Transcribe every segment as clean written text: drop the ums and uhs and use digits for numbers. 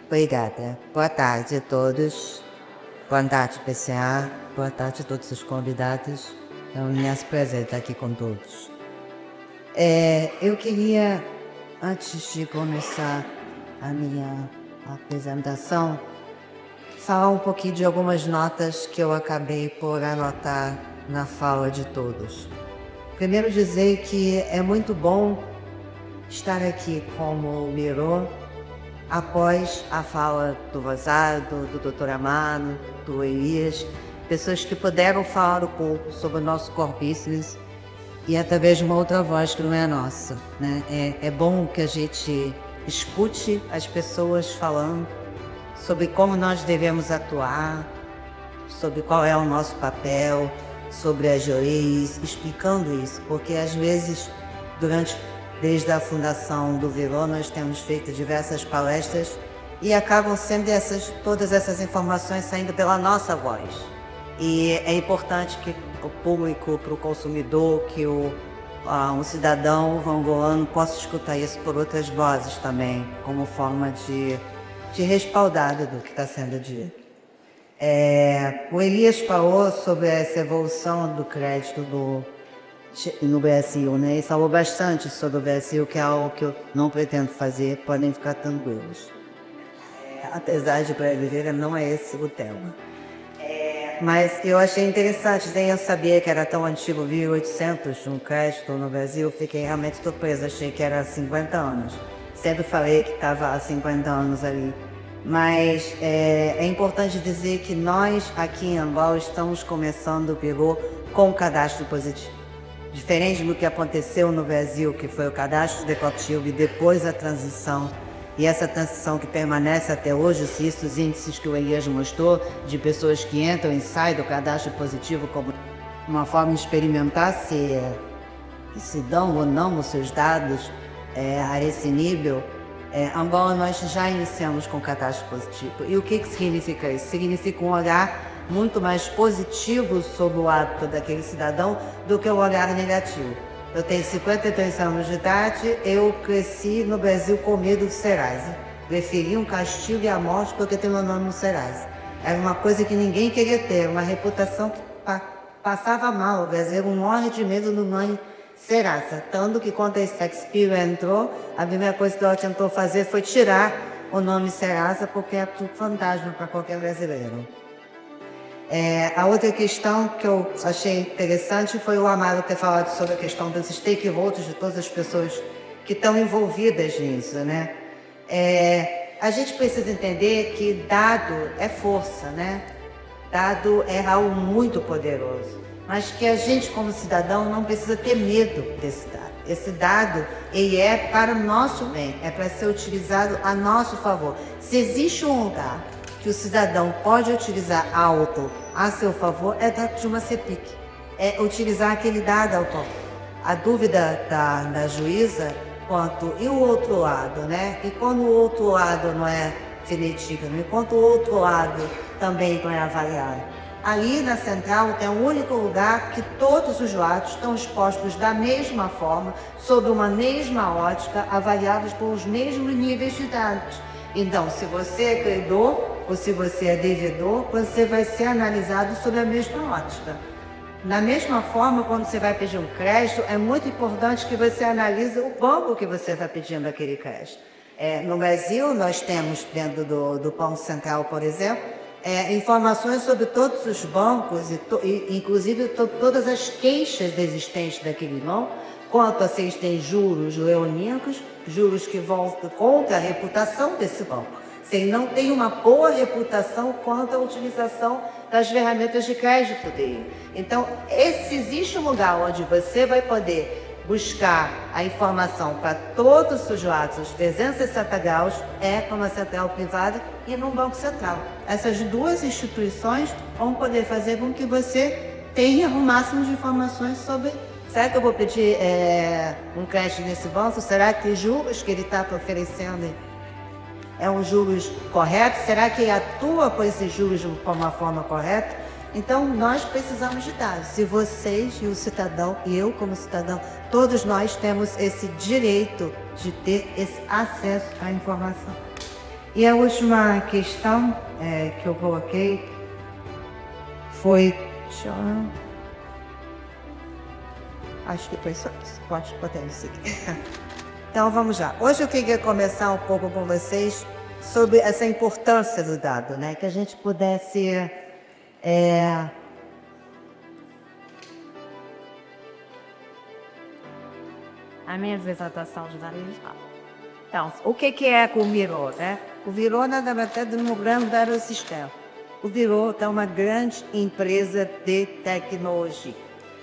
Obrigada. Boa tarde a todos. Boa tarde, PCA. Boa tarde a todos os convidados. É um imenso prazer estar aqui com todos. Eu queria, antes de começar a minha apresentação, falar um pouquinho de algumas notas que eu acabei por anotar na fala de todos. Primeiro dizer que é muito bom estar aqui como Mirô, após a fala do Rosado, do Dr. Amado, do Elias, pessoas que puderam falar um pouco sobre o nosso core business e através de uma outra voz que não é a nossa, né? É bom que a gente escute as pessoas falando sobre como nós devemos atuar, sobre qual é o nosso papel, sobre as leis, explicando isso, porque às vezes, desde a fundação do Virô, nós temos feito diversas palestras e acabam sendo todas essas informações saindo pela nossa voz. E é importante que o público, para o consumidor, que um cidadão angolano possa escutar isso por outras vozes também, como forma de respaldar do que está sendo dito. O Elias falou sobre essa evolução do crédito no Brasil, né? E falou bastante sobre o Brasil, que é algo que eu não pretendo fazer, podem ficar tranquilos. Apesar de brasileira, não é esse o tema. Mas eu achei interessante, nem eu sabia que era tão antigo, 1800, um crédito no Brasil, fiquei realmente surpresa, achei que era há 50 anos. Sempre falei que estava há 50 anos ali. Mas é importante dizer que nós, aqui em Angola, estamos começando o Virô com o cadastro positivo. Diferente do que aconteceu no Brasil, que foi o cadastro declarativo e depois a transição, e essa transição que permanece até hoje, os índices que o Elias mostrou, de pessoas que entram e saem do cadastro positivo como uma forma de experimentar se dão ou não os seus dados a esse nível. Angola nós já iniciamos com cadastro positivo. E o que significa isso? Significa um olhar muito mais positivo sobre o ato daquele cidadão do que o olhar negativo. Eu tenho 53 anos de idade, eu cresci no Brasil com medo do Serasa. Preferi um castigo e a morte do que ter meu nome no Serasa. Era uma coisa que ninguém queria ter, uma reputação que passava mal. O brasileiro morre de medo do nome Serasa. Tanto que quando a Experian entrou, a primeira coisa que ela tentou fazer foi tirar o nome Serasa, porque é tudo fantasma para qualquer brasileiro. A outra questão que eu achei interessante foi o Amado ter falado sobre a questão dos stakeholders, de todas as pessoas que estão envolvidas nisso, né? A gente precisa entender que dado é força, né? Dado é algo muito poderoso, mas que a gente como cidadão não precisa ter medo desse dado. Esse dado, ele é para o nosso bem, é para ser utilizado a nosso favor. Se existe um lugar que o cidadão pode utilizar algo a seu favor, é dentro de uma CEPIC. É utilizar aquele dado ao favor. A dúvida da juíza quanto e o outro lado, né? E quando o outro lado não é fidedigno, e quando o outro lado também não é avaliado. Ali na central é o único lugar que todos os lados estão expostos da mesma forma, sob uma mesma ótica, avaliados pelos mesmos níveis de dados. Então, se você é credor ou se você é devedor, você vai ser analisado sob a mesma ótica. Da mesma forma, quando você vai pedir um crédito, é muito importante que você analise o banco que você está pedindo aquele crédito. No Brasil, nós temos, dentro do Banco Central, por exemplo, informações sobre todos os bancos, inclusive todas as queixas existentes daquele banco, quanto a se eles têm juros leoníacos, juros que vão contra a reputação desse banco. Se ele não tem uma boa reputação quanto à utilização das ferramentas de crédito dele. Então, se existe um lugar onde você vai poder buscar a informação para todos os lados, os 360 graus, é como a central privada e no Banco Central. Essas duas instituições vão poder fazer com que você tenha o máximo de informações sobre: será que eu vou pedir um crédito nesse banco? Será que os juros que ele está oferecendo é um juros correto? Será que ele atua com esses juros de uma forma correta? Então, nós precisamos de dados. Se vocês e o cidadão, e eu como cidadão, todos nós temos esse direito de ter esse acesso à informação. E a última questão que eu coloquei foi... Acho que foi só isso. Podemos seguir. Então vamos lá. Hoje eu queria começar um pouco com vocês sobre essa importância do dado, né? Que a gente pudesse a minha apresentação de dados. Então, o que é o Virô, né? O Virô nada mais é do um grande dado sistema. O Virô é uma grande empresa de tecnologia.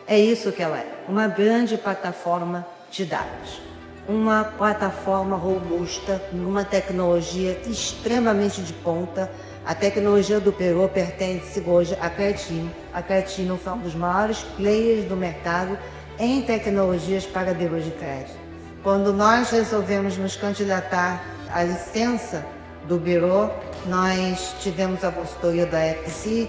É isso que ela é, uma grande plataforma de dados. Uma plataforma robusta, uma tecnologia extremamente de ponta. A tecnologia do Virô pertence hoje à Cretino. A Cretino é um dos maiores players do mercado em tecnologias para Virô de crédito. Quando nós resolvemos nos candidatar à licença do Virô, nós tivemos a consultoria da FTC,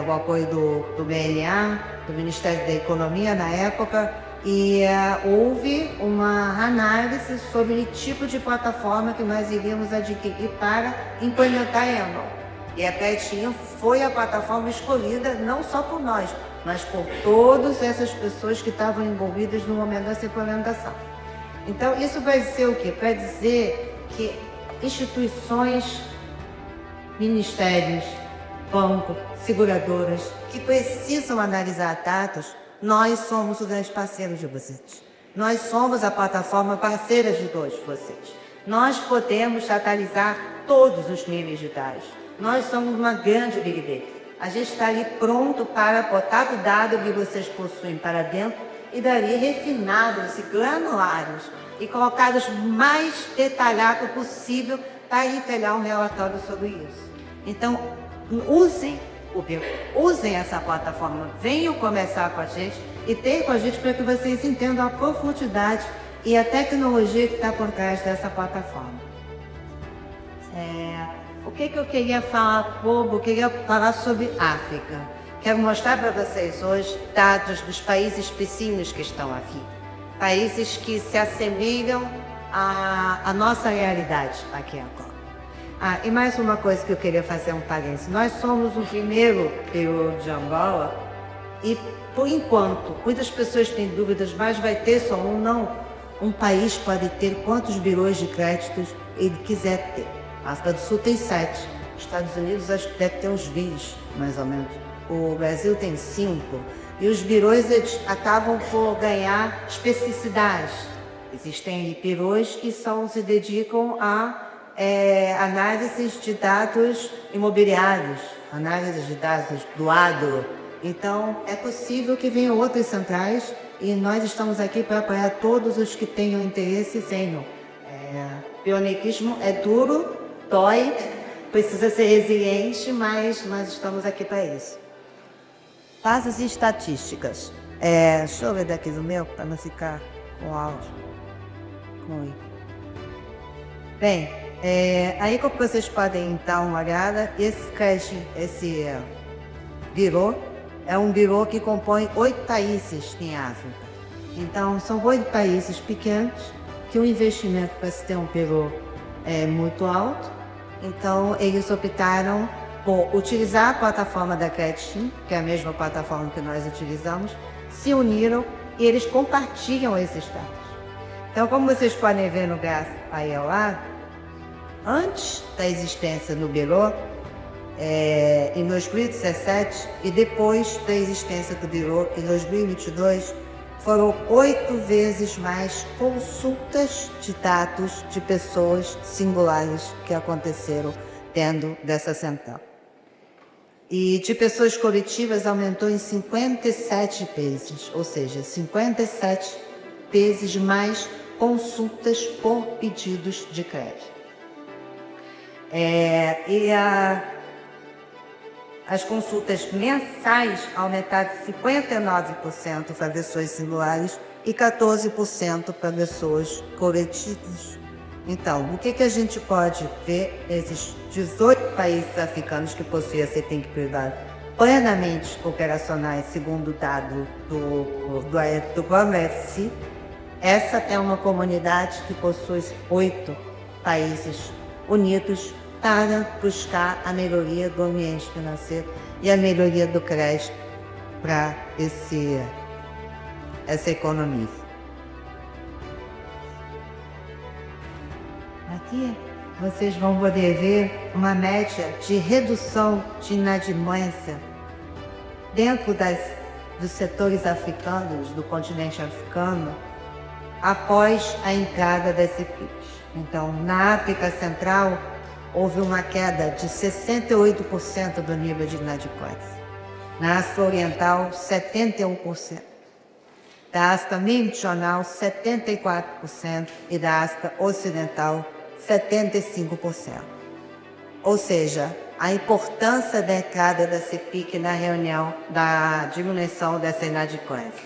o apoio do BNA, do Ministério da Economia na época, e houve uma análise sobre o tipo de plataforma que nós iríamos adquirir para implementar a Enel. E a Cretino foi a plataforma escolhida não só por nós, mas por todas essas pessoas que estavam envolvidas no momento dessa implementação. Então, isso vai dizer o quê? Vai dizer que instituições, ministérios, bancos, seguradoras, que precisam analisar dados, nós somos os grandes parceiros de vocês. Nós somos a plataforma parceira de todos vocês. Nós podemos atualizar todos os níveis de dados. Nós somos uma grande Big Data. A gente está ali pronto para botar o dado que vocês possuem para dentro e dali refinados e granulados e colocados mais detalhado possível para entregar um relatório sobre isso. Então, usem o Virô, usem essa plataforma, venham conversar com a gente e tenham com a gente para que vocês entendam a profundidade e a tecnologia que está por trás dessa plataforma. O que eu queria falar, eu queria falar sobre África. Quero mostrar para vocês hoje dados dos países vizinhos que estão aqui. Países que se assemelham à nossa realidade aqui agora. E mais uma coisa que eu queria fazer um parênteses. Nós somos o primeiro Virô de Angola e, por enquanto, muitas pessoas têm dúvidas, mas vai ter só um, não. Um país pode ter quantos birôs de créditos ele quiser ter. A África do Sul tem 7. Os Estados Unidos acho que deve ter uns 20, mais ou menos. O Brasil tem 5. E os birôs eles acabam por ganhar especificidades. Existem birôs que se dedicam a análises de dados imobiliários, análises de dados do agro. Então, é possível que venham outras centrais e nós estamos aqui para apoiar todos os que tenham interesse e venham. Pioneirismo é duro, dói, precisa ser resiliente, mas nós estamos aqui para isso. Bases estatísticas. Deixa eu ver daqui do meu, para não ficar com áudio. Bem, aí como vocês podem dar uma olhada, esse Virô é um Virô que compõe 8 países em África. Então, são 8 países pequenos que o investimento para se ter um Virô é muito alto. Então, eles optaram por utilizar a plataforma da Cretino, que é a mesma plataforma que nós utilizamos, se uniram e eles compartilham esses dados. Então, como vocês podem ver no gráfico aí ao lado, antes da existência do Virô, em 2017, e depois da existência do Virô, em 2022, foram 8 vezes mais consultas de dados de pessoas singulares que aconteceram dentro dessa central. E de pessoas coletivas aumentou em 57 vezes, ou seja, 57 vezes mais consultas por pedidos de crédito. As consultas mensais aumentaram de 59% para pessoas singulares e 14% para pessoas coletivas. Então, o que a gente pode ver nesses 18 países africanos que possuem a CETENC privada plenamente operacionais, segundo o dado do GOMESC, essa é uma comunidade que possui 8 países unidos para buscar a melhoria do ambiente financeiro e a melhoria do crédito para essa economia. Aqui vocês vão poder ver uma média de redução de inadimplência dentro dos setores africanos, do continente africano, após a entrada das CPIs. Então, na África Central, houve uma queda de 68% do nível de inadimplência. Na África Oriental, 71%. Da África Meridional, 74%. E da África Ocidental, 75%. Ou seja, a importância da entrada da CPIC na reunião da diminuição dessa inadimplência.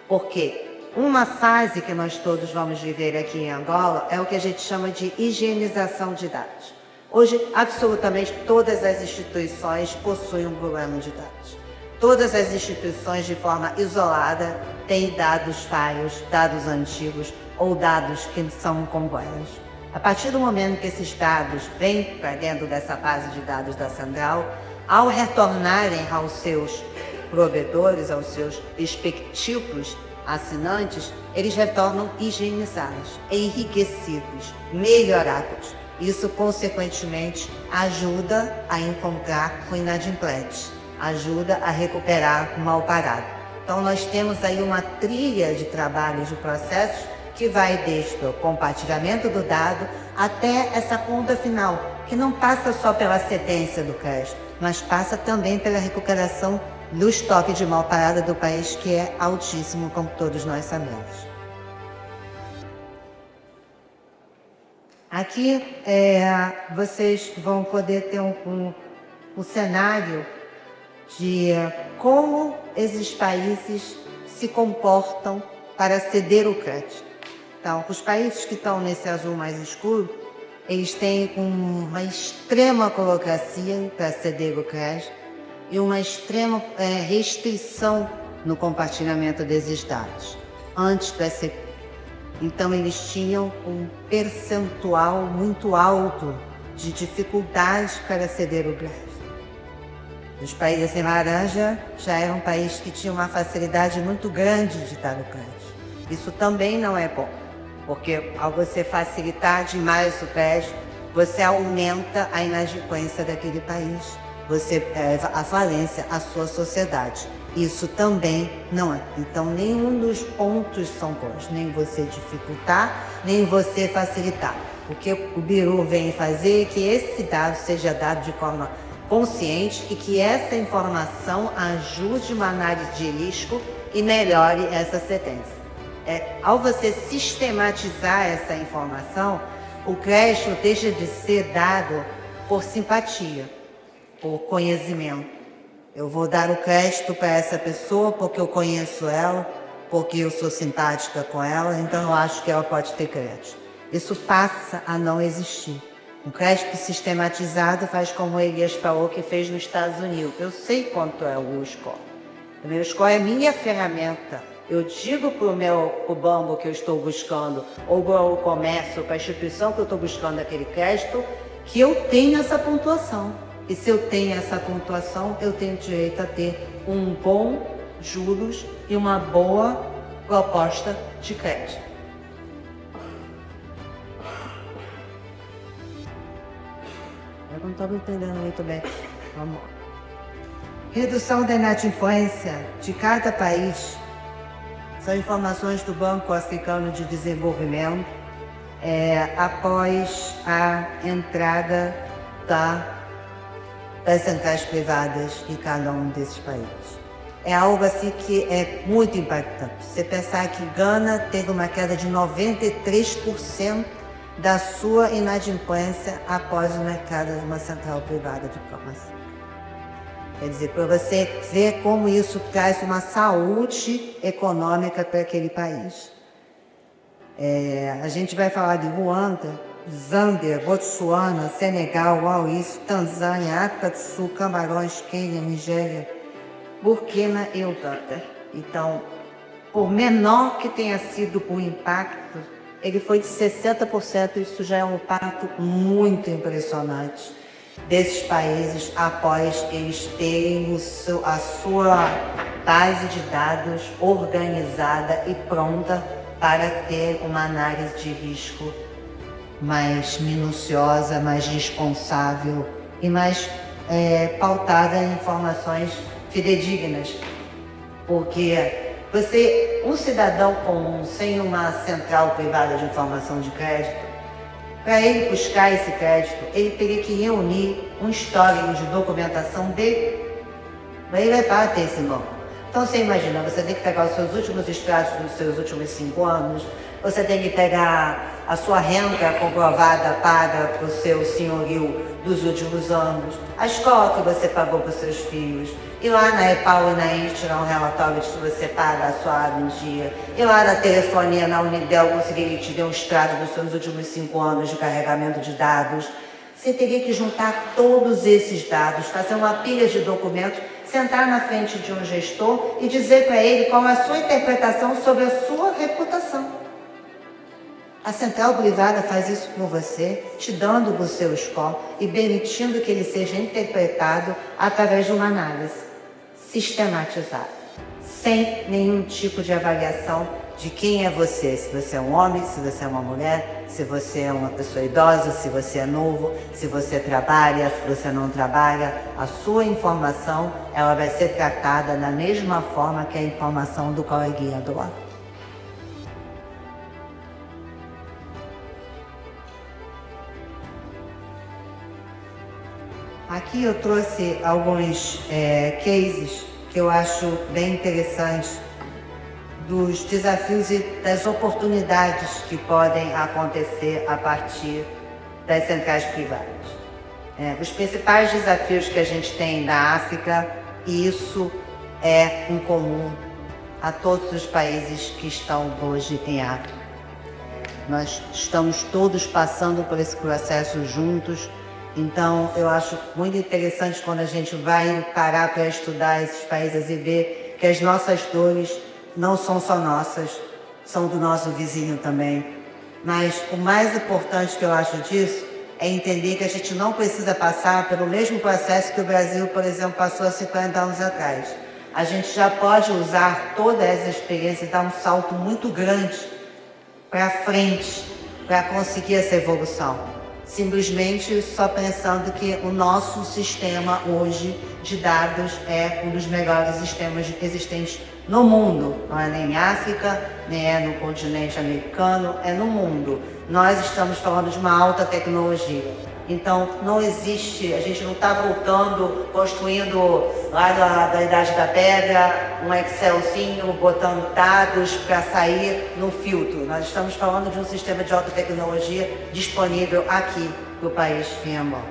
Porque uma fase que nós todos vamos viver aqui em Angola é o que a gente chama de higienização de dados. Hoje, absolutamente todas as instituições possuem um problema de dados. Todas as instituições, de forma isolada, têm dados falhos, dados antigos ou dados que são incompletos. A partir do momento que esses dados vêm para dentro dessa base de dados da Central, ao retornarem aos seus provedores, aos seus respectivos assinantes, eles retornam higienizados, enriquecidos, melhorados. Isso, consequentemente, ajuda a encontrar o inadimplente, ajuda a recuperar o mal parado. Então, nós temos aí uma trilha de trabalhos, de processos, que vai desde o compartilhamento do dado até essa ponta final, que não passa só pela cedência do crédito, mas passa também pela recuperação do estoque de mal parada do país, que é altíssimo, como todos nós sabemos. Aqui vocês vão poder ter um cenário de como esses países se comportam para ceder o crédito. Então, os países que estão nesse azul mais escuro, eles têm uma extrema burocracia para ceder o crédito e uma extrema restrição no compartilhamento desses dados, antes da CPI. Então, eles tinham um percentual muito alto de dificuldades para ceder o crédito. Os países em laranja já eram um país que tinha uma facilidade muito grande de dar o crédito. Isso também não é bom, porque ao você facilitar demais o crédito, você aumenta a inadimplência daquele país, você leva à falência a sua sociedade. Isso também não é. Então, nenhum dos pontos são bons, nem você dificultar, nem você facilitar. O que o Biru vem fazer é que esse dado seja dado de forma consciente e que essa informação ajude uma análise de risco e melhore essa cedência. Ao você sistematizar essa informação, o crédito deixa de ser dado por simpatia, por conhecimento. Eu vou dar o crédito para essa pessoa porque eu conheço ela, porque eu sou simpática com ela, então eu acho que ela pode ter crédito. Isso passa a não existir. Um crédito sistematizado faz como o Elias falou que fez nos Estados Unidos. Eu sei quanto é o score. O meu score é minha ferramenta. Eu digo para o banco que eu estou buscando, ou para o comércio, para a instituição que eu estou buscando aquele crédito, que eu tenho essa pontuação. E se eu tenho essa pontuação, eu tenho direito a ter um bom juros e uma boa proposta de crédito. Eu não estou entendendo muito bem. Vamos lá. Redução da inadimplência de cada país. São informações do Banco Africano de Desenvolvimento após a entrada das centrais privadas em cada um desses países. É algo assim que é muito impactante. Você pensar que Gana teve uma queda de 93% da sua inadimplência após a entrada de uma central privada de farmácia. Quer dizer, para você ver como isso traz uma saúde econômica para aquele país. A gente vai falar de Ruanda, Zâmbia, Botsuana, Senegal, Maurício, Tanzânia, África do Sul, Camarões, Quênia, Nigéria, Burkina e Uganda. Então, por menor que tenha sido o impacto, ele foi de 60%, isso já é um impacto muito impressionante desses países após eles terem a sua base de dados organizada e pronta para ter uma análise de risco mais minuciosa, mais responsável e mais pautada em informações fidedignas. Porque um cidadão comum sem uma central privada de informação de crédito, para ele buscar esse crédito, ele teria que reunir um histórico de documentação dele. Ele vai para ter esse banco. Então você imagina, você tem que pegar os seus últimos extratos dos seus últimos 5 anos, você tem que pegar a sua renda comprovada paga para o seu senhorio dos últimos anos, a escola que você pagou para os seus filhos, ir lá na EPAU e na INSS tirar um relatório de que você paga a sua água em dia, ir lá na telefonia, na Unidel, conseguir te dar um extrato dos seus últimos 5 anos de carregamento de dados. Você teria que juntar todos esses dados, fazer uma pilha de documentos, sentar na frente de um gestor e dizer para ele qual é a sua interpretação sobre a sua reputação. A central privada faz isso por você, te dando o seu score e permitindo que ele seja interpretado através de uma análise sistematizada, sem nenhum tipo de avaliação de quem é você, se você é um homem, se você é uma mulher, se você é uma pessoa idosa, se você é novo, se você trabalha, se você não trabalha. A sua informação, ela vai ser tratada da mesma forma que a informação do coleguinha do lado. Aqui eu trouxe alguns cases que eu acho bem interessantes dos desafios e das oportunidades que podem acontecer a partir das centrais privadas. Os principais desafios que a gente tem na África, e isso é em comum a todos os países que estão hoje em África. Nós estamos todos passando por esse processo juntos. Então, eu acho muito interessante quando a gente vai parar para estudar esses países e ver que as nossas dores não são só nossas, são do nosso vizinho também. Mas o mais importante que eu acho disso é entender que a gente não precisa passar pelo mesmo processo que o Brasil, por exemplo, passou há 50 anos atrás. A gente já pode usar toda essa experiência e dar um salto muito grande para frente, para conseguir essa evolução. Simplesmente só pensando que o nosso sistema hoje de dados é um dos melhores sistemas existentes no mundo. Não é nem em África, nem é no continente americano, é no mundo. Nós estamos falando de uma alta tecnologia. Então não existe, a gente não está voltando, construindo lá da Idade da Pedra, um Excelzinho, botando dados para sair no filtro. Nós estamos falando de um sistema de alta tecnologia disponível aqui no país Fiamão.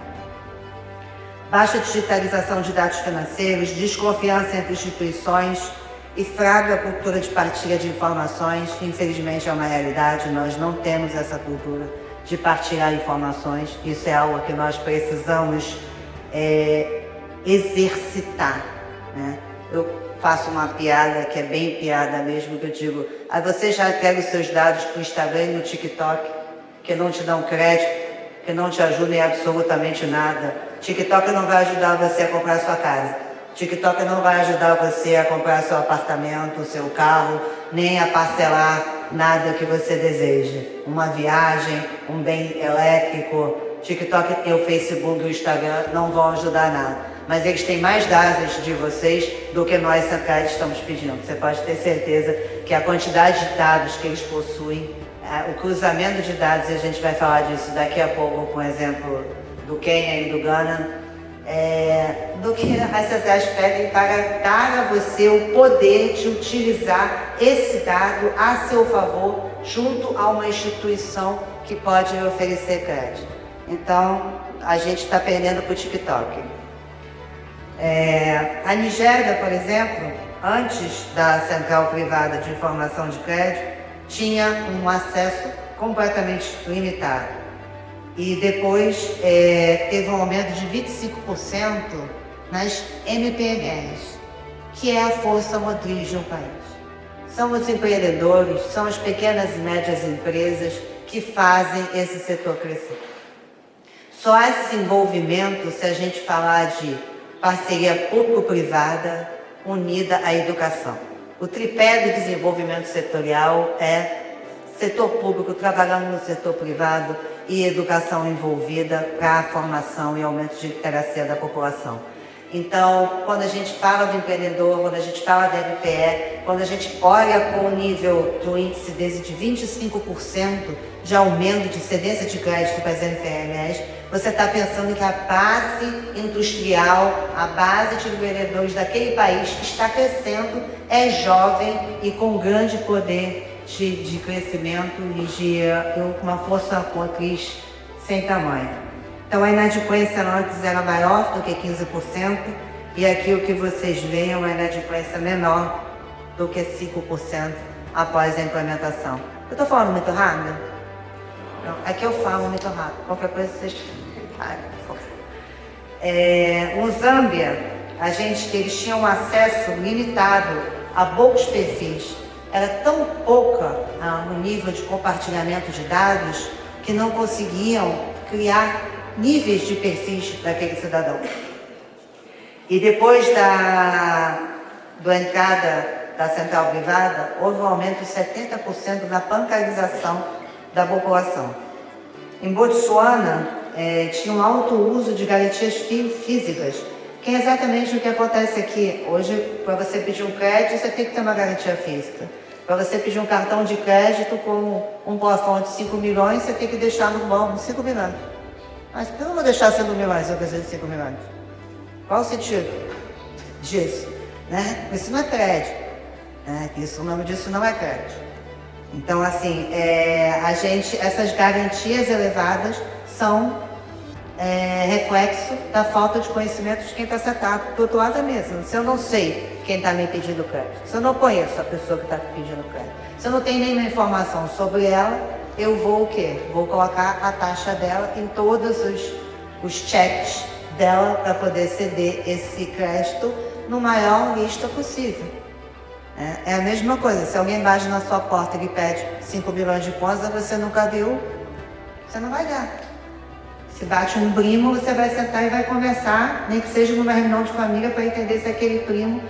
Baixa digitalização de dados financeiros, desconfiança entre instituições e fraca cultura de partilha de informações. Infelizmente é uma realidade, nós não temos essa cultura de partilhar informações. Isso é algo que nós precisamos exercitar, né? Eu faço uma piada, que é bem piada mesmo, que eu digo: você já quer os seus dados para o Instagram e no TikTok, que não te dão crédito, que não te ajudam em absolutamente nada. TikTok não vai ajudar você a comprar sua casa. TikTok não vai ajudar você a comprar seu apartamento, seu carro, nem a parcelar nada que você deseja. Uma viagem, um bem elétrico. TikTok e o Facebook e o Instagram não vão ajudar nada. Mas eles têm mais dados de vocês do que nós centrais estamos pedindo. Você pode ter certeza que a quantidade de dados que eles possuem, o cruzamento de dados, e a gente vai falar disso daqui a pouco, com o exemplo do Quênia e do Ghana, do que as centrais pedem para dar a você o poder de utilizar esse dado a seu favor junto a uma instituição que pode oferecer crédito. Então, a gente está perdendo para o TikTok. A Nigéria, por exemplo, antes da Central Privada de Informação de Crédito, tinha um acesso completamente limitado. E depois teve um aumento de 25% nas MPMRs, que é a força motriz de um país. são os empreendedores, são as pequenas e médias empresas que fazem esse setor crescer. Só há desenvolvimento se a gente falar de parceria público-privada unida à educação. O tripé do desenvolvimento setorial é setor público trabalhando no setor privado e educação envolvida para a formação e aumento de literacia da população. Então, quando a gente fala do empreendedor, quando a gente fala da MPE, quando a gente olha com o nível do índice de 25% de aumento de cedência de crédito para as MPMEs, você está pensando que a base industrial, a base de empreendedores daquele país que está crescendo é jovem e com grande poder de crescimento e de uma força motriz sem tamanho. Então a inadimplência antes era maior do que 15% e aqui o que vocês veem é uma inadimplência menor do que 5% após a implementação. Eu estou falando muito rápido? Não, aqui eu falo muito rápido, qualquer coisa vocês no Zâmbia, eles tinham um acesso limitado a poucos perfis. Era tão pouca o nível de compartilhamento de dados que não conseguiam criar níveis de perfis daquele cidadão. E depois da entrada da central privada, houve um aumento de 70% na bancarização da população. Em Botsuana, tinha um alto uso de garantias físicas, que é exatamente o que acontece aqui. Hoje, para você pedir um crédito, você tem que ter uma garantia física. Para você pedir um cartão de crédito com um plafond de 5 milhões, você tem que deixar no banco 5 milhões. Mas por que eu não vou deixar 5 milhões se eu preciso de 5 milhões? Qual o sentido disso? Né? Isso não é crédito. Né? O nome disso não é crédito. Então, assim, essas garantias elevadas são reflexo da falta de conhecimento de quem está sentado do outro lado da mesa. Se eu não sei quem está me pedindo crédito, se eu não conheço a pessoa que está me pedindo crédito, se eu não tenho nenhuma informação sobre ela, eu vou o quê? Vou colocar a taxa dela em todos os cheques dela para poder ceder esse crédito no maior lista possível. É a mesma coisa, se alguém bate na sua porta e lhe pede 5 milhões de contas, você nunca viu, você não vai dar. Se bate um primo, você vai sentar e vai conversar, nem que seja numa reunião de família, para entender se aquele primo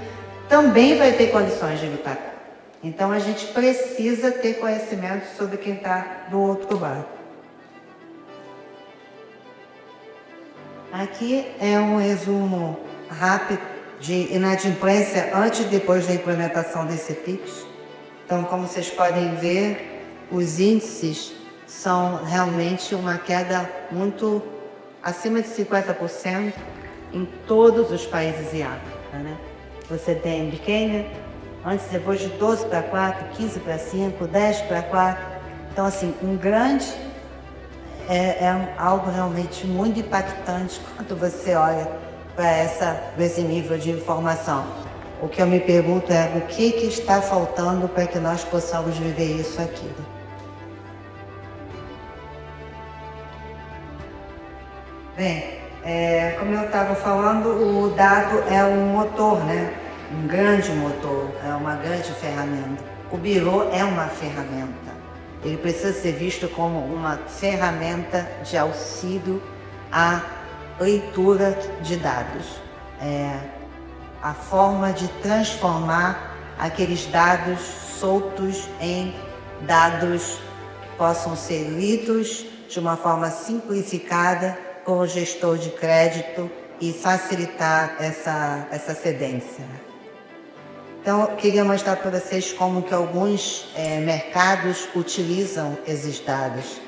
também vai ter condições de lhe pagar. Então a gente precisa ter conhecimento sobre quem está do outro lado. Aqui é um resumo rápido de inadimplência antes e depois da implementação desse PIX. Então, como vocês podem ver, os índices são realmente uma queda muito acima de 50% em todos os países em África, né? Você tem de Quênia, antes e depois de 12 para 4, 15 para 5, 10 para 4. Então, assim, algo realmente muito impactante quando você olha para esse nível de informação. O que eu me pergunto é o que está faltando para que nós possamos viver isso aqui. Bem, como eu estava falando, o dado é um motor, né? Um grande motor, é uma grande ferramenta. O birô é uma ferramenta. Ele precisa ser visto como uma ferramenta de auxílio à leitura de dados. A forma de transformar aqueles dados soltos em dados que possam ser lidos de uma forma simplificada com o gestor de crédito e facilitar essa cedência. Então, eu queria mostrar para vocês como que alguns mercados utilizam esses dados.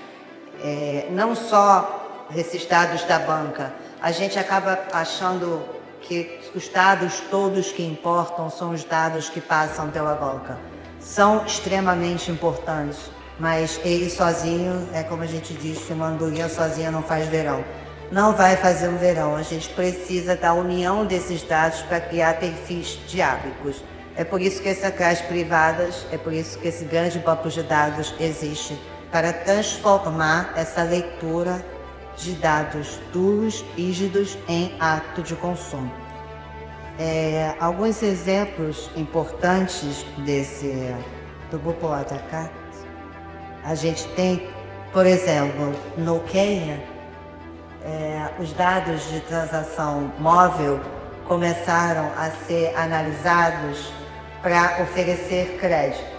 Não só esses dados da banca. A gente acaba achando que os dados todos que importam são os dados que passam pela banca. São extremamente importantes, mas ele sozinho, como a gente diz, que uma andorinha sozinha não faz verão. Não vai fazer um verão, a gente precisa da união desses dados para criar perfis diálicos. É por isso que essas casas privadas, é por isso que esse grande banco de dados existe, para transformar essa leitura de dados duros, rígidos, em ato de consumo. Alguns exemplos importantes desse do Google Atacar, a gente tem, por exemplo, no Quênia, os dados de transação móvel começaram a ser analisados para oferecer crédito.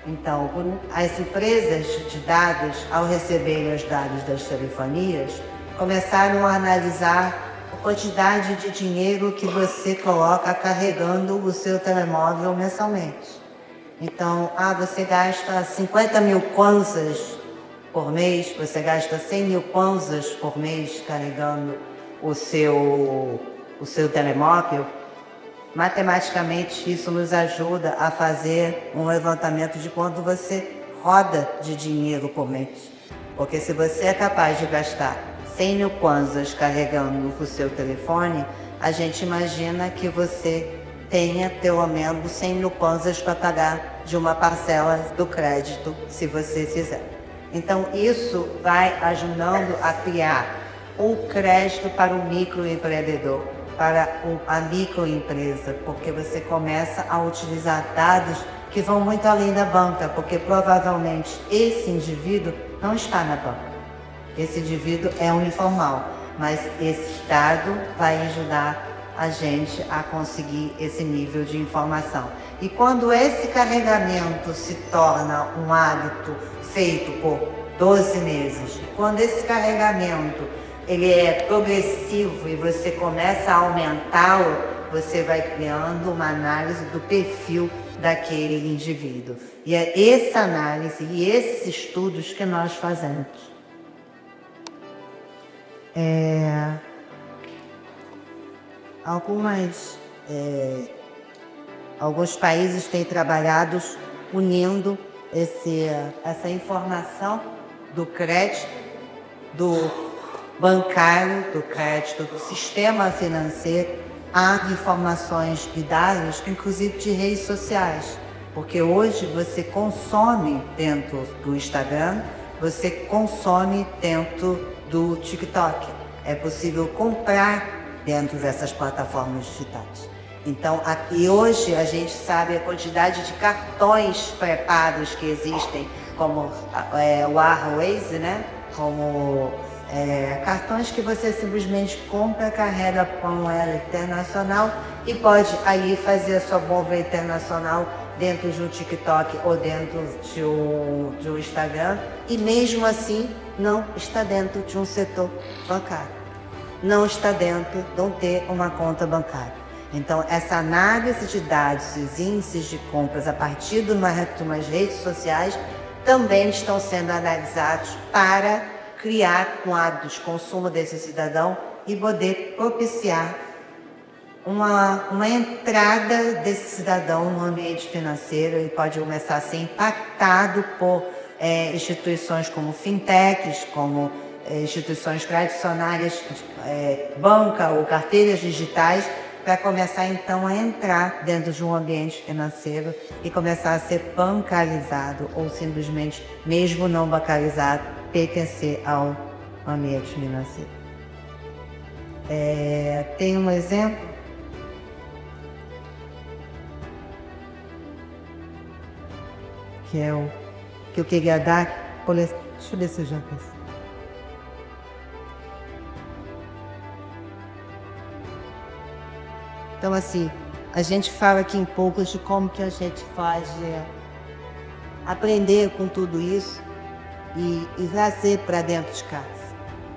Então, as empresas de dados, ao receberem os dados das telefonias, começaram a analisar a quantidade de dinheiro que você coloca carregando o seu telemóvel mensalmente. Então, você gasta 50 mil kwanzas por mês, você gasta 100 mil kwanzas por mês carregando o seu telemóvel. Matematicamente, isso nos ajuda a fazer um levantamento de quanto você roda de dinheiro por mês. Porque se você é capaz de gastar 100 mil kwanzas carregando o seu telefone, a gente imagina que você tenha pelo menos 100 mil kwanzas para pagar de uma parcela do crédito, se você fizer. Então, isso vai ajudando a criar um crédito para o microempreendedor, para a microempresa, porque você começa a utilizar dados que vão muito além da banca, porque provavelmente esse indivíduo não está na banca. Esse indivíduo é um informal, mas esse dado vai ajudar a gente a conseguir esse nível de informação. E quando esse carregamento se torna um hábito feito por 12 meses, quando esse carregamento ele é progressivo e você começa a aumentá-lo, você vai criando uma análise do perfil daquele indivíduo. E é essa análise e esses estudos que nós fazemos. Alguns países têm trabalhado unindo essa informação do crédito, do bancário, do crédito, do sistema financeiro, a informações e dados, inclusive de redes sociais. Porque hoje você consome dentro do Instagram, você consome dentro do TikTok. É possível comprar dentro dessas plataformas digitais. Então, aqui hoje a gente sabe a quantidade de cartões pré-pagos que existem, como o Airways, né? Como cartões que você simplesmente compra, carrega com moeda internacional e pode aí fazer a sua compra internacional dentro de um TikTok ou dentro de um Instagram, e mesmo assim não está dentro de um setor bancário. Não está dentro, não ter uma conta bancária. Então, essa análise de dados, os índices de compras a partir de umas redes sociais também estão sendo analisados para criar um hábito de consumo desse cidadão e poder propiciar uma entrada desse cidadão no ambiente financeiro. Ele pode começar a ser impactado por instituições como fintechs, como instituições tradicionais, banca ou carteiras digitais, para começar então a entrar dentro de um ambiente financeiro e começar a ser bancarizado ou simplesmente, mesmo não bancarizado, pertencer ao ambiente financeiro. Tem um exemplo que é o que eu queria dar. Deixa eu ver se eu já fiz. Então, assim, a gente fala aqui um pouco de como que a gente faz aprender com tudo isso e trazer para dentro de casa.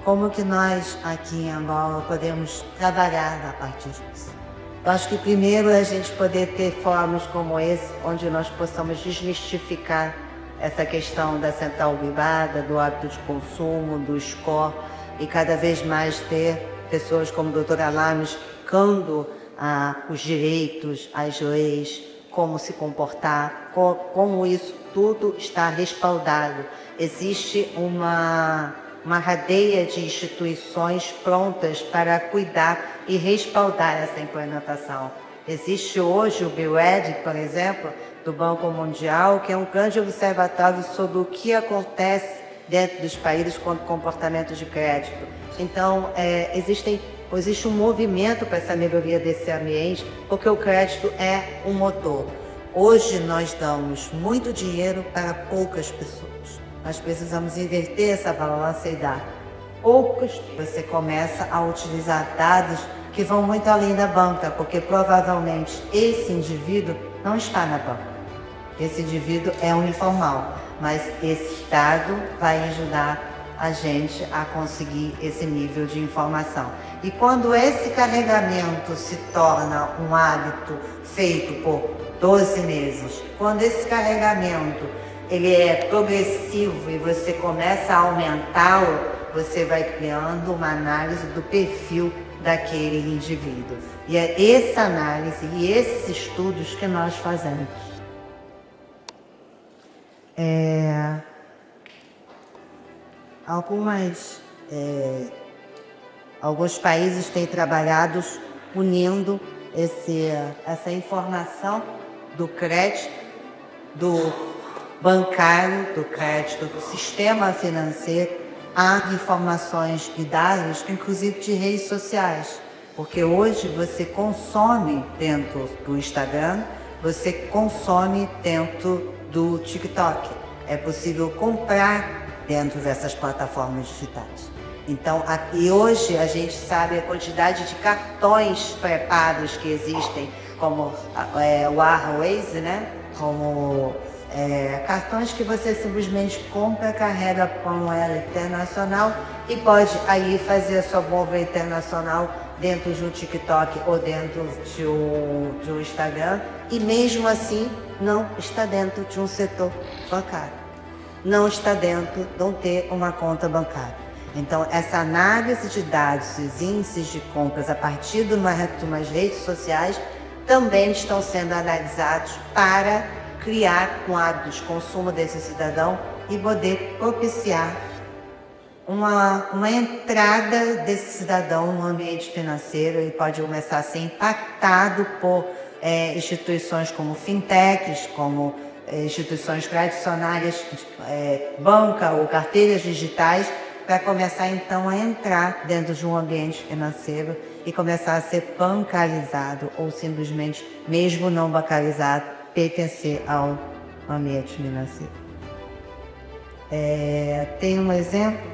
Como que nós aqui em Angola podemos trabalhar a partir disso? Eu acho que primeiro é a gente poder ter fóruns como esse, onde nós possamos desmistificar essa questão da central privada, do hábito de consumo, do score, e cada vez mais ter pessoas como a doutora Alame explicando os direitos, as leis, como se comportar, como isso tudo está respaldado. Existe uma cadeia de instituições prontas para cuidar e respaldar essa implementação. Existe hoje o BIRED, por exemplo, do Banco Mundial, que é um grande observatório sobre o que acontece dentro dos países com comportamento de crédito. Então, existem existe um movimento para essa melhoria desse ambiente, porque o crédito é um motor. Hoje nós damos muito dinheiro para poucas pessoas. Nós precisamos inverter essa balança e dar poucos. Você começa a utilizar dados que vão muito além da banca, porque provavelmente esse indivíduo não está na banca. Esse indivíduo é um informal, mas esse dado vai ajudar a gente a conseguir esse nível de informação. E quando esse carregamento se torna um hábito feito por 12 meses, quando esse carregamento ele é progressivo e você começa a aumentá-lo, você vai criando uma análise do perfil daquele indivíduo. E é essa análise e esses estudos que nós fazemos. Alguns países têm trabalhado unindo essa informação do crédito, do bancário, do crédito, do sistema financeiro, a informações e dados, inclusive de redes sociais. Porque hoje você consome dentro do Instagram, você consome dentro do TikTok. É possível comprar dentro dessas plataformas digitais. Então, e hoje a gente sabe a quantidade de cartões pré-pagos que existem, como o Airways, né? Como cartões que você simplesmente compra, carrega como ela internacional e pode aí fazer a sua compra internacional dentro de um TikTok ou dentro de um Instagram, e mesmo assim não está dentro de um setor bancário. Não está dentro, não ter uma conta bancária. Então, essa análise de dados, os índices de compras a partir de umas redes sociais também estão sendo analisados para criar um hábito de consumo desse cidadão e poder propiciar uma entrada desse cidadão no ambiente financeiro. Ele pode começar a ser impactado por instituições como fintechs, como instituições tradicionais, banca ou carteiras digitais, para começar então a entrar dentro de um ambiente financeiro e começar a ser bancarizado ou simplesmente, mesmo não bancarizado, pertencer ao ambiente financeiro. Tem um exemplo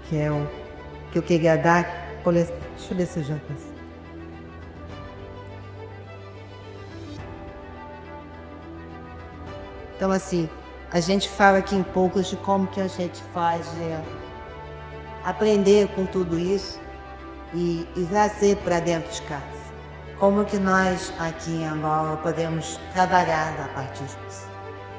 que é o que eu queria dar. Deixa eu ver se eu já passei. Então, assim, a gente fala aqui em poucos de como que a gente faz aprender com tudo isso e trazer para dentro de casa. Como que nós aqui em Angola podemos trabalhar a partir disso?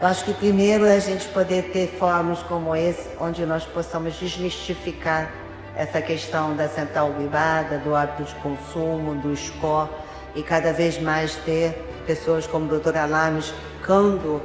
Eu acho que primeiro é a gente poder ter fóruns como esse, onde nós possamos desmistificar essa questão da central privada, do hábito de consumo, do score, e cada vez mais ter pessoas como a doutora Lama explicando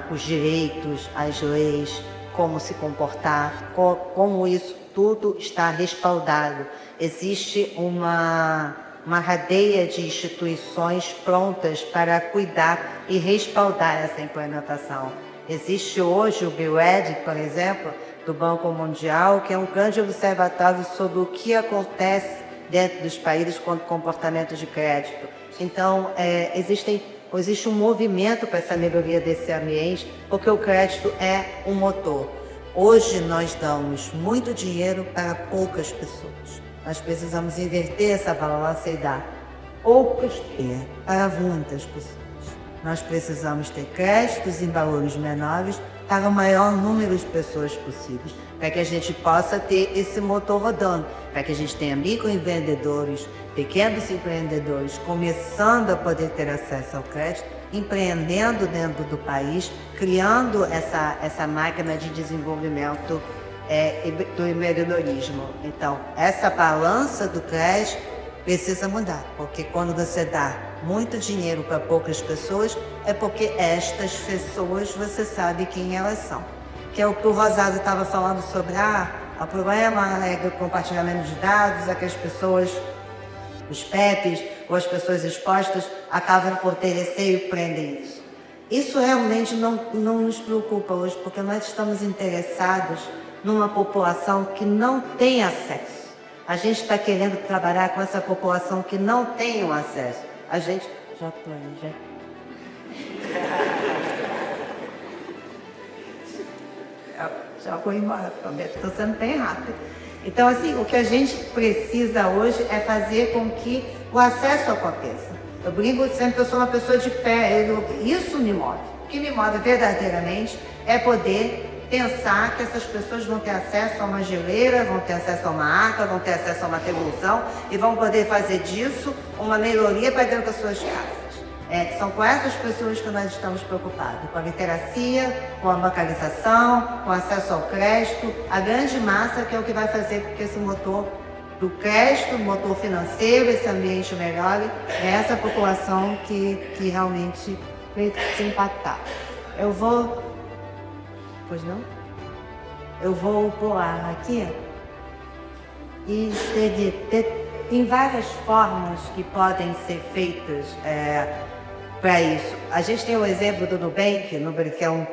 os direitos, as leis, como se comportar, como isso tudo está respaldado. Existe uma cadeia de instituições prontas para cuidar e respaldar essa implementação. Existe hoje o BRED, por exemplo, do Banco Mundial, que é um grande observatório sobre o que acontece dentro dos países quanto comportamento de crédito. Então, existe um movimento para essa melhoria desse ambiente, porque o crédito é um motor. Hoje nós damos muito dinheiro para poucas pessoas. Nós precisamos inverter essa balança e dar poucos para muitas pessoas. Nós precisamos ter créditos em valores menores para o maior número de pessoas possíveis, para que a gente possa ter esse motor rodando, para que a gente tenha microempreendedores, pequenos empreendedores começando a poder ter acesso ao crédito, empreendendo dentro do país, criando essa máquina de desenvolvimento do empreendedorismo. Então, essa balança do crédito precisa mudar, porque quando você dá muito dinheiro para poucas pessoas, é porque estas pessoas você sabe quem elas são. Que é o que o Rosado estava falando sobre o problema do compartilhamento de dados, é que as pessoas, os PEPs ou as pessoas expostas acabam por ter receio e prendem isso. Isso realmente não nos preocupa hoje, porque nós estamos interessados numa população que não tem acesso. A gente está querendo trabalhar com essa população que não tem o acesso. A gente... Já estou aí, já... Já vou embora, prometo, estou sendo bem rápido. Então, assim, o que a gente precisa hoje é fazer com que o acesso aconteça. Eu brinco sempre que eu sou uma pessoa de fé, isso me move. O que me move verdadeiramente é poder pensar que essas pessoas vão ter acesso a uma geleira, vão ter acesso a uma arca, vão ter acesso a uma televisão e vão poder fazer disso uma melhoria para dentro das suas casas. São com essas pessoas que nós estamos preocupados, com a literacia, com a bancarização, com acesso ao crédito, a grande massa que é o que vai fazer com que esse motor do crédito, motor financeiro, esse ambiente melhore, é essa população que realmente precisa impactar. Eu vou... Pois não? Eu vou pular aqui e tem várias formas que podem ser feitas para isso. A gente tem o exemplo do Nubank, que é um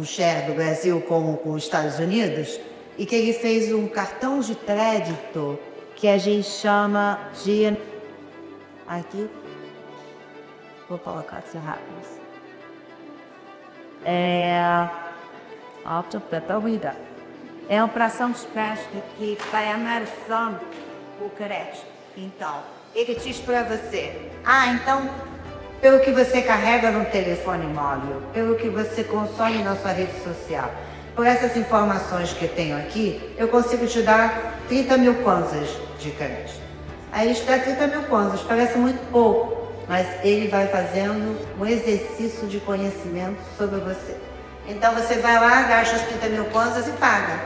share do Brasil com os Estados Unidos, e que ele fez um cartão de crédito que a gente chama de... Aqui, vou colocar assim rápido. É uma operação de crédito que vai analisando o crédito. Então, ele diz para você, então, pelo que você carrega no telefone móvel, pelo que você consome na sua rede social, por essas informações que eu tenho aqui, eu consigo te dar 30 mil kwanzas de crédito. Aí ele te dá 30 mil kwanzas, parece muito pouco, mas ele vai fazendo um exercício de conhecimento sobre você. Então você vai lá, gasta as 30 mil kwanzas e paga.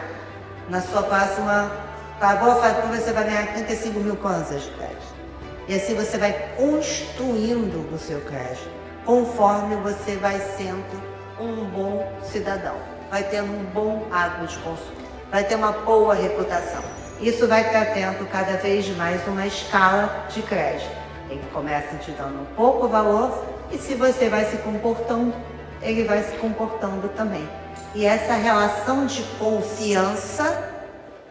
Na sua próxima, pagou a fatura, você vai ganhar 35 mil kwanzas de crédito. E assim você vai construindo o seu crédito, conforme você vai sendo um bom cidadão, vai tendo um bom hábito de consumo, vai ter uma boa reputação. Isso vai estar tendo cada vez mais uma escala de crédito. Ele começa te dando um pouco valor e se você vai se comportando, ele vai se comportando também. E essa relação de confiança,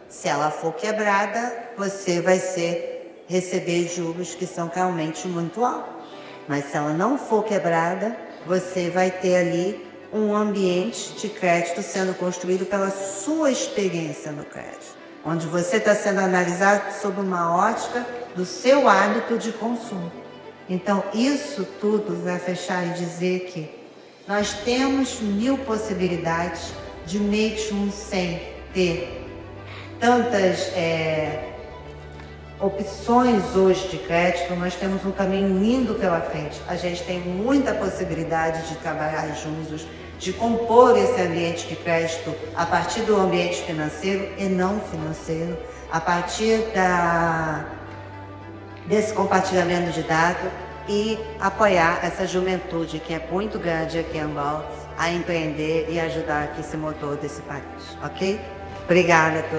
se ela for quebrada, você vai receber juros que são realmente muito altos. Mas se ela não for quebrada, você vai ter ali um ambiente de crédito sendo construído pela sua experiência no crédito, onde você está sendo analisado sob uma ótica do seu hábito de consumo. Então, isso tudo vai fechar e dizer que nós temos 1000 possibilidades de mesmo sem ter tantas opções hoje de crédito, nós temos um caminho lindo pela frente. A gente tem muita possibilidade de trabalhar juntos, de compor esse ambiente de crédito a partir do ambiente financeiro e não financeiro, a partir desse compartilhamento de dados e apoiar essa juventude que é muito grande aqui em Angola a empreender e ajudar aqui esse motor desse país, ok? Obrigada a todos.